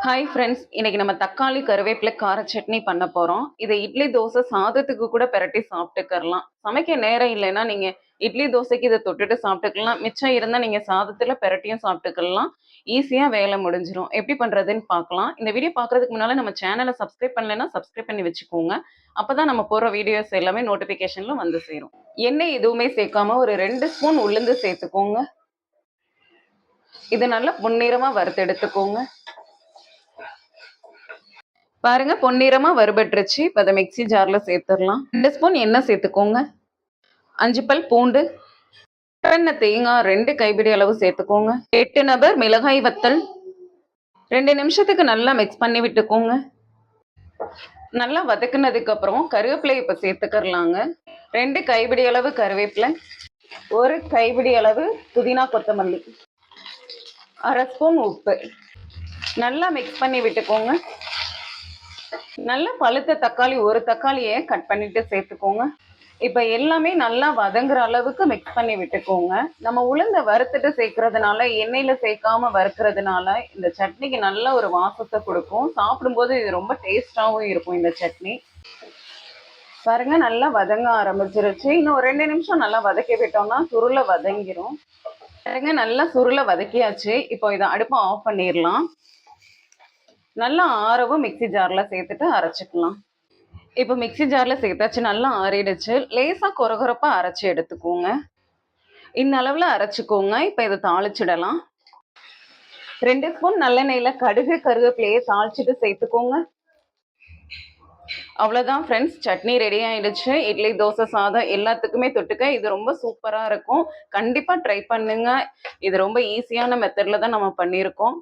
Hi friends, இன்னைக்கு நம்ம தக்காளி கருவேப்பிலை கார சட்னி பண்ண போறோம். இதை இட்லி தோசை சாதத்துக்கு கூட பெரட்டி சாப்பிட்டுக்கறலாம். சமைக்க நேரம் இல்லைன்னா நீங்க இட்லி தோசைக்கு இதை தொட்டுட்டு சாப்பிட்டுக்கலாம். மிச்சம் இருந்தா நீங்க சாதத்துல பெரட்டியும் சாப்பிட்டுக்கலாம். ஈஸியா வேலை முடிஞ்சிரும். எப்படி பண்றதுன்னு பார்க்கலாம். இந்த வீடியோ பார்க்கறதுக்கு முன்னால நம்ம சேனலை சப்ஸ்கிரைப் பண்ணலைன்னா சப்ஸ்கிரைப் பண்ணி வச்சுக்கோங்க. அப்பதான் நம்ம போற வீடியோஸ் எல்லாமே நோட்டிபிகேஷன்ல வந்து சேரும். எண்ணெய் எதுவுமே சேர்க்காம ஒரு 2 ஸ்பூன் உளுந்து சேர்த்துக்கோங்க. இது நல்லா பொன்னிறமா வறுத்து எடுத்துக்கோங்க. பாருங்க, பொன்னிறமா வறுபட்டுருச்சு. இப்போ அதை மிக்சி ஜார்ல சேர்த்துடலாம். 2 ஸ்பூன் எண்ணெய் சேர்த்துக்கோங்க. 5 பல் பூண்டு, எண்ணெய் தேங்காய் 2 கைப்பிடி அளவு சேர்த்துக்கோங்க. 8 நபர் மிளகாய் வத்தல். 2 நிமிஷத்துக்கு நல்லா மிக்ஸ் பண்ணி விட்டுக்கோங்க. நல்லா வதக்குனதுக்கு அப்புறம் கருவேப்பிலை இப்போ சேர்த்துக்கறலாங்க. 2 கைப்பிடி அளவு கருவேப்பிலை, 1 கைப்பிடி அளவு புதினா கொத்தமல்லி, 1/2 ஸ்பூன் உப்பு. நல்லா மிக்ஸ் பண்ணி விட்டுக்கோங்க. நல்லா பழுத்த தக்காளி, 1 தக்காளியை கட் பண்ணிட்டு சேர்த்துக்கோங்க. இப்போ எல்லாமே நல்லா வதங்குற அளவுக்கு மிக்ஸ் பண்ணி விட்டுக்கோங்க. நம்ம உளுந்த வறுத்துட்டு சேர்க்கறதுனால, எண்ணெயில சேர்க்காம வறுக்கிறதுனால இந்த சட்னிக்கு நல்ல ஒரு வாசத்தை கொடுக்கும். சாப்பிடும்போது இது ரொம்ப டேஸ்டாகவும் இருக்கும் இந்த சட்னி. பாருங்க, நல்லா வதங்க ஆரம்பிச்சிருச்சு. இன்னும் ஒரு 2 நிமிஷம் நல்லா வதக்கி விட்டோம்னா சுருளை வதங்கிரும். பாருங்க, நல்லா சுருளை வதக்கியாச்சு. இப்போ இதை அடுப்பை ஆஃப் பண்ணிடலாம். நல்லா ஆறவும் மிக்சி ஜாரில் சேர்த்துட்டு அரைச்சிக்கலாம். இப்போ மிக்சி ஜாரில் சேர்த்தாச்சு, நல்லா ஆறிடுச்சு. லேசாக கொரகொரப்பாக அரைச்சி எடுத்துக்கோங்க. இந்த அளவில் அரைச்சிக்கோங்க. இப்போ இதை தாளிச்சிடலாம். 2 ஸ்பூன் நல்லெண்ணெயில் கடுகு கருவேப்பிலையை தாளிச்சிட்டு சேர்த்துக்கோங்க. அவ்வளோதான் ஃப்ரெண்ட்ஸ், சட்னி ரெடி ஆயிடுச்சு. இட்லி தோசை சாதம் எல்லாத்துக்குமே தொட்டுக்க இது ரொம்ப சூப்பராக இருக்கும். கண்டிப்பாக ட்ரை பண்ணுங்க. இது ரொம்ப ஈஸியான மெத்தடில் தான் நம்ம பண்ணியிருக்கோம்.